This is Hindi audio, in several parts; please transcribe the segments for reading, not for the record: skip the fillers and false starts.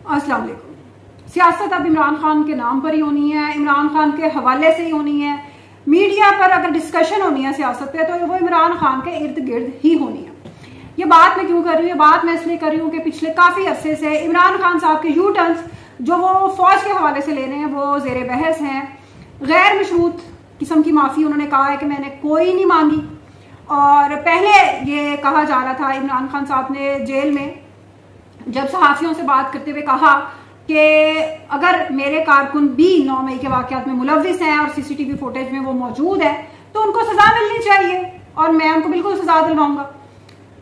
अस्सलाम वालेकुम। सियासत अब इमरान खान के नाम पर ही होनी है, इमरान खान के हवाले से ही होनी है। मीडिया पर अगर डिस्कशन होनी है सियासत पे तो वो इमरान खान के इर्द गिर्द ही होनी है। ये बात मैं क्यों कर रही हूँ? ये बात मैं इसलिए कर रही हूँ कि पिछले काफी अरसे से इमरान खान साहब के यू टर्न्स जो वो फौज के हवाले से ले रहे हैं वो जेर बहस हैं। गैर मशरूत किस्म की माफी उन्होंने कहा है कि मैंने कोई नहीं मांगी। और पहले ये कहा जा रहा था, इमरान खान साहब ने जेल में जब सहाफियों से बात करते हुए कहा कि अगर मेरे कारकुन भी 9 मई के वाकयात में मुलव्विस हैं और सीसीटीवी फुटेज में वो मौजूद है तो उनको सजा मिलनी चाहिए और मैं उनको बिल्कुल सजा दिलवाऊंगा।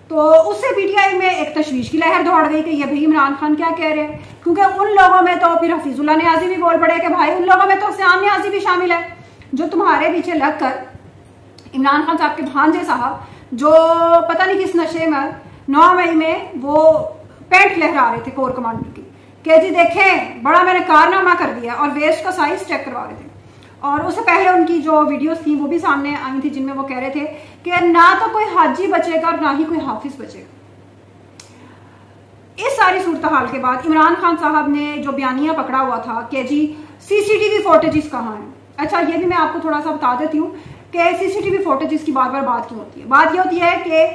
तो उससे पीटीआई में एक तशवीश की लहर दौड़ गई कि ये भाई इमरान खान क्या कह रहे हैं, क्योंकि उन लोगों में तो फिर हफीजुल्लाह नियाजी भी बोल पड़े कि भाई उन लोगों में तो सियाम नियाजी भी शामिल है जो तुम्हारे पीछे लगकर इमरान खान साहब के भांजे साहब जो पता नहीं किस नशे में 9 मई में वो पैंट लहरा रहे थे कोर कमांडर की कि जी देखें बड़ा मैंने कारनामा कर दिया और वेस्ट का साइज चेक करवा रहे थे। और उससे पहले उनकी जो वीडियोस थी वो भी सामने आई थी जिनमें वो कह रहे थे कि ना तो कोई हाजी बचेगा और ना ही कोई हाफिज बचेगा। इस सारी सूरत हाल के बाद इमरान खान साहब ने जो बयानिया पकड़ा हुआ था कि जी सीसीटीवी फुटेजेस कहाँ हैं। अच्छा, ये भी मैं आपको थोड़ा सा बता देती हूँ कि सीसीटीवी फुटेजेस की बार बार बात क्यों होती है। बात ये होती है कि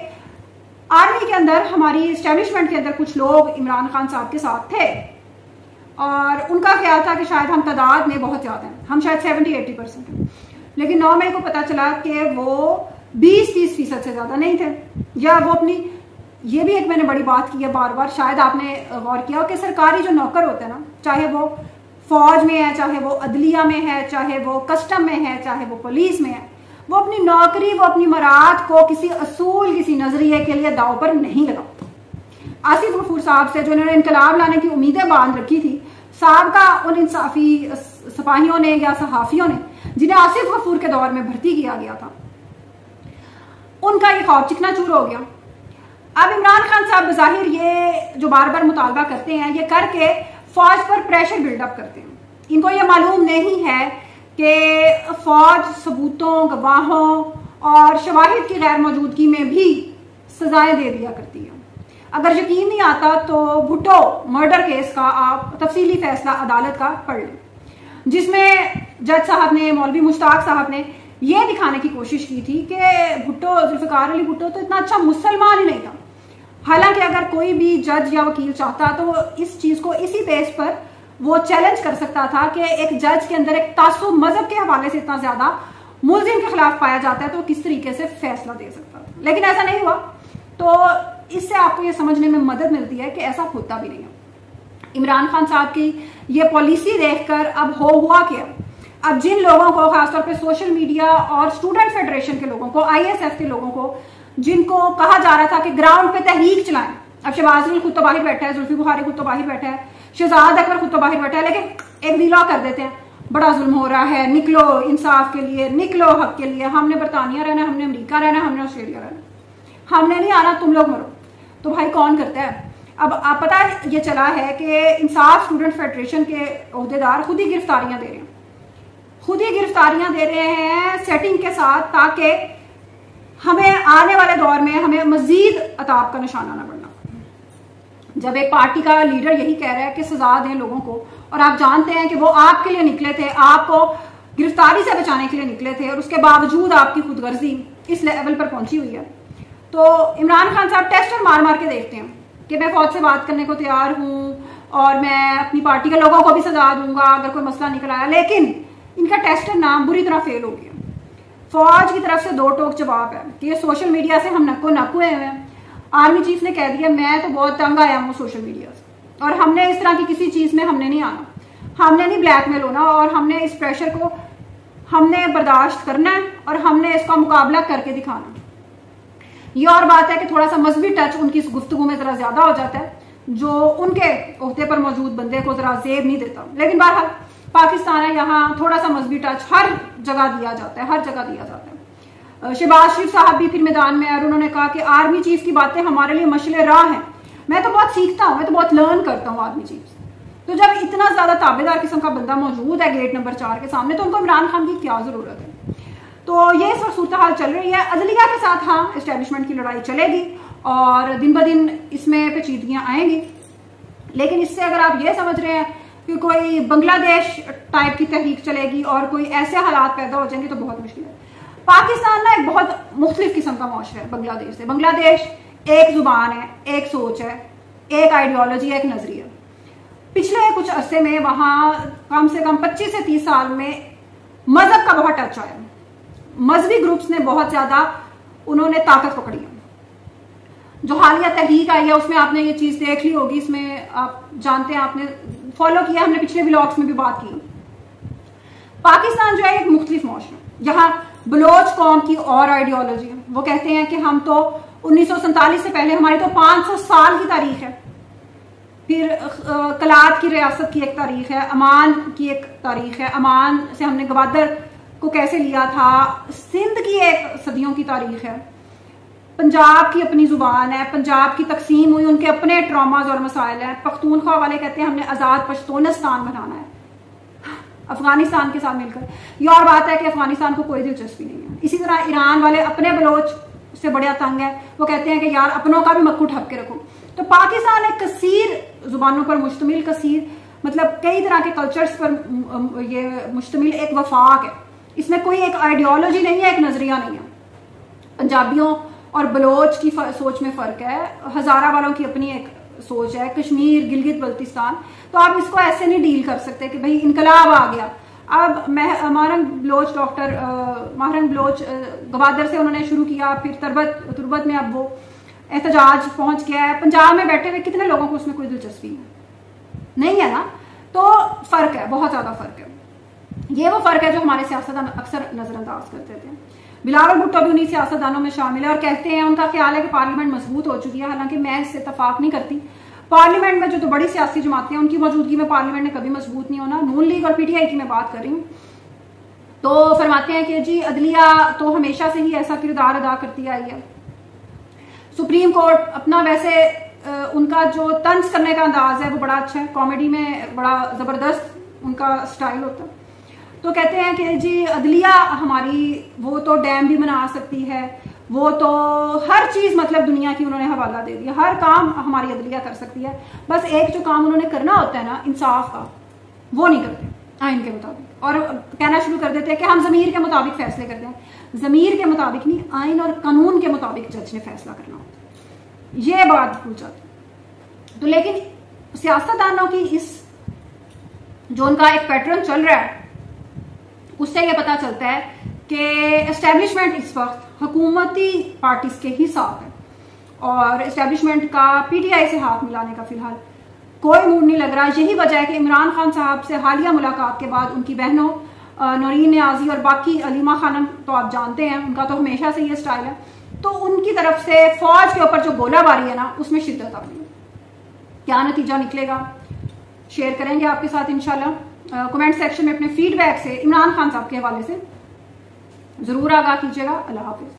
आर्मी के अंदर, हमारी एस्टेब्लिशमेंट के अंदर कुछ लोग इमरान खान साहब के साथ थे और उनका ख्याल था कि शायद हम तादाद में बहुत ज्यादा हैं, हम शायद 70-80% हैं। लेकिन 9 मई को पता चला कि वो 20-30% से ज्यादा नहीं थे। या वो अपनी, ये भी एक मैंने बड़ी बात की है बार बार, शायद आपने गौर किया हो कि सरकारी जो नौकर होते हैं ना, चाहे वो फौज में है, चाहे वो अदलिया में है, चाहे वो कस्टम में है, चाहे वो पुलिस में है, वो अपनी नौकरी, वो अपनी मराद को किसी असूल, किसी नजरिए के लिए दाव पर नहीं लगाते। आसिफ गफूर साहब से जो इन्होंने इनकलाब लाने की उम्मीदें बांध रखी थी, साहब का उन इंसाफी सिपाहियों ने या सहाफियों ने जिन्हें आसिफ गफूर के दौर में भर्ती किया गया था, उनका ये खौफ चिकनाचूर हो गया। अब इमरान खान साहब बज़ाहिर ये जो बार बार मुतालबा करते हैं, ये करके फौज पर प्रेशर बिल्डअप करते हैं। इनको ये मालूम नहीं है कि फौज सबूतों, गवाहों और शवाहिद की गैर मौजूदगी में भी सजाएं दे दिया करती है। अगर यकीन नहीं आता तो भुट्टो मर्डर केस का आप तफसीली फैसला अदालत का पढ़ लें, जिसमें जज साहब ने, मौलवी मुश्ताक साहब ने यह दिखाने की कोशिश की थी कि भुट्टो, जुल्फिकार अली भुट्टो तो इतना अच्छा मुसलमान ही नहीं था। हालांकि अगर कोई भी जज या वकील चाहता तो वो इस चीज को इसी बेस पर वो चैलेंज कर सकता था कि एक जज के अंदर एक तासुब मजहब के हवाले से इतना ज्यादा मुलजिम के खिलाफ पाया जाता है तो किस तरीके से फैसला दे सकता था। लेकिन ऐसा नहीं हुआ। तो इससे आपको ये समझने में मदद मिलती है कि ऐसा होता भी नहीं है। इमरान खान साहब की ये पॉलिसी देखकर अब हुआ क्या, अब जिन लोगों को, खासतौर पे सोशल मीडिया और स्टूडेंट फेडरेशन के लोगों को, ISF के लोगों को, जिनको कहा जा रहा था कि ग्राउंड पे तहरीक चलाएं, अब शहबाज अली खुद तो बाहर बैठा है, जुल्फी बुखारी खुद तो बाहर बैठा है, शहजाद अकबर खुद तो बाहर बैठा है, लेकिन एक वीलॉग कर देते हैं, बड़ा जुल्म हो रहा है, निकलो इंसाफ के लिए, निकलो हक के लिए, हमने बरतानिया रहना, हमने अमेरिका रहना, हमने ऑस्ट्रेलिया रहना, हमने नहीं आना, तुम लोग मरो। तो भाई कौन करता है? अब आप पता ये चला है कि इंसाफ स्टूडेंट फेडरेशन के ओहदेदार खुद ही गिरफ्तारियां दे रहे हैं, खुद ही गिरफ्तारियां दे रहे हैं सेटिंग के साथ, ताकि हमें आने वाले दौर में हमें मजीद अताब का निशाना न बनना। जब एक पार्टी का लीडर यही कह रहा है कि सजा दें लोगों को, और आप जानते हैं कि वो आपके लिए निकले थे, आपको गिरफ्तारी से बचाने के लिए निकले थे, और उसके बावजूद आपकी खुदगर्जी इस लेवल पर पहुंची हुई है। तो इमरान खान साहब टेस्टर मार मार के देखते हैं कि मैं फौज से बात करने को तैयार हूं और मैं अपनी पार्टी के लोगों को भी सजा दूंगा अगर कोई मसला निकल आया। लेकिन इनका टेस्टर नाम बुरी तरह फेल हो गया। फौज की तरफ से दो टोक जवाब है कि ये सोशल मीडिया से हम नक्को नक हुए हैं। आर्मी चीफ ने कह दिया मैं तो बहुत तंग आया हूँ सोशल मीडिया से, और हमने इस तरह की किसी चीज में हमने नहीं आना, हमने नहीं ब्लैकमेल होना, और हमने इस प्रेशर को हमने बर्दाश्त करना है और हमने इसका मुकाबला करके दिखाना। ये और बात है कि थोड़ा सा मजहबी टच उनकी इस गुफ्तगू में जरा ज्यादा हो जाता है, जो उनके ओहदे पर मौजूद बंदे को जरा जेब नहीं देता। लेकिन बहरहाल पाकिस्तान है, यहाँ थोड़ा सा मजहबी टच हर जगह दिया जाता है, हर जगह दिया जाता है। शहबाज शरीफ साहब भी फिर मैदान में आए और उन्होंने कहा कि आर्मी चीफ की बातें हमारे लिए मशले राह हैं। मैं तो बहुत सीखता हूँ, मैं तो बहुत लर्न करता हूँ आर्मी चीफ से। तो जब इतना ज्यादा ताबेदार किस्म का बंदा मौजूद है गेट नंबर 4 के सामने, तो उनको इमरान खान की क्या जरूरत है? तो ये इस वक्त सूरत हाल चल रही है। अदलिया के साथ हाँ एस्टेब्लिशमेंट की लड़ाई चलेगी और दिन ब दिन इसमें पेचीदगियां आएंगी। लेकिन इससे अगर आप ये समझ रहे हैं कि कोई बांग्लादेश टाइप की तहरीक चलेगी और कोई ऐसे हालात पैदा हो जाएंगे तो बहुत मुश्किल है। पाकिस्तान ना एक बहुत मुख्तलिफ किस्म का मुआशरा है बांग्लादेश से। बांग्लादेश एक जुबान है, एक सोच है, एक आइडियोलॉजी है, एक नजरिया। पिछले कुछ अरसे में वहां कम से कम 25 से 30 साल में मजहब का बहुत टच आया। मजहबी ग्रुप्स ने बहुत ज्यादा उन्होंने ताकत पकड़ी है। जो हालिया तहरीक आई है उसमें आपने ये चीज देख ली होगी, इसमें आप जानते हैं, आपने फॉलो किया, हमने पिछले व्लॉग्स में भी बात की। पाकिस्तान जो है एक मुख्तलिफ मुआशरा, जहां बलोच कौम की और आइडियोलॉजी है। वो कहते हैं कि हम तो 1947 से पहले, हमारी तो 500 साल की तारीख है। फिर कलात की रियासत की एक तारीख है, अमान की एक तारीख है, अमान से हमने गवादर को कैसे लिया था, सिंध की एक सदियों की तारीख है, पंजाब की अपनी जुबान है, पंजाब की तकसीम हुई, उनके अपने ट्रॉमाज और मसाइल हैं। पख्तूनख्वा वाले कहते हैं हमने आजाद पश्तूनिस्तान बनाना है अफगानिस्तान के साथ मिलकर। ये और बात है कि अफगानिस्तान को कोई दिलचस्पी नहीं है। इसी तरह ईरान वाले अपने बलोच से बड़ा तंग है, वो कहते हैं कि यार अपनों का भी मक्खू ठप के रखो। तो पाकिस्तान एक कसीर जुबानों पर मुश्तमिल, कसीर मतलब कई तरह के कल्चर्स पर ये मुश्तमिल एक वफाक है। इसमें कोई एक आइडियोलॉजी नहीं है, एक नजरिया नहीं है। पंजाबियों और बलोच की सोच में फर्क है, हजारा वालों की अपनी एक सोच है, कश्मीर, गिलगित बल्तिस्तान। तो आप इसको ऐसे नहीं डील कर सकते कि भाई इनकलाब आ गया। अब महरंग बलोच, डॉक्टर महरंग बलोच गवादर से उन्होंने शुरू किया, फिर तुरबत में अब वो एहतजाज पहुंच गया है। पंजाब में बैठे हुए कितने लोगों को उसमें कोई दिलचस्पी नहीं है ना। तो फर्क है, बहुत ज्यादा फर्क है। ये वो फर्क है जो हमारे सियासतदान अक्सर नजरअंदाज करते थे। बिलावल भुट्टो भी उन्हीं सियासतदानों में शामिल है और कहते हैं, उनका ख्याल है कि पार्लियामेंट मजबूत हो चुकी है। हालांकि मैं इससे इत्तेफाक नहीं करती। पार्लियामेंट में जो तो बड़ी सियासी जमातें हैं उनकी मौजूदगी में पार्लियामेंट ने कभी मजबूत नहीं होना। नून लीग और पीटीआई की मैं बात कर रही हूँ। तो फरमाते हैं कि जी अदलिया तो हमेशा से ही ऐसा किरदार अदा करती आई है। सुप्रीम कोर्ट अपना वैसे उनका जो तंज करने का अंदाज है वो बड़ा अच्छा है, कॉमेडी में बड़ा जबरदस्त उनका स्टाइल होता है। तो कहते हैं कि जी अदलिया हमारी, वो तो डैम भी बना सकती है, वो तो हर चीज मतलब दुनिया की उन्होंने हवाला दे दिया, हर काम हमारी अदलिया कर सकती है। बस एक जो काम उन्होंने करना होता है ना इंसाफ का, वो नहीं करते आइन के मुताबिक, और कहना शुरू कर देते हैं कि हम जमीर के मुताबिक फैसले करते हैं। जमीर के मुताबिक नहीं, आइन और कानून के मुताबिक जज ने फैसला करना होता है। ये बात भूल जाती है। तो लेकिन सियासतदानों की इस जो उनका एक पैटर्न चल रहा है उससे यह पता चलता है कि एस्टेब्लिशमेंट इस वक्त हुकूमती पार्टीज के ही साथ है और एस्टेब्लिशमेंट का पीटीआई से हाथ मिलाने का फिलहाल कोई मूड नहीं लग रहा। यही वजह है कि इमरान खान साहब से हालिया मुलाकात के बाद उनकी बहनों नौरीन नियाजी और बाकी अलीमा खानम तो आप जानते हैं उनका तो हमेशा से ये स्टाइल है, तो उनकी तरफ से फौज के ऊपर जो गोलाबारी है ना उसमें शिद्दत आ गई। क्या नतीजा निकलेगा शेयर करेंगे आपके साथ इंशाल्लाह। कमेंट सेक्शन में अपने फीडबैक से इमरान खान साहब के हवाले से जरूर आगाह कीजिएगा। अल्लाह हाफिज।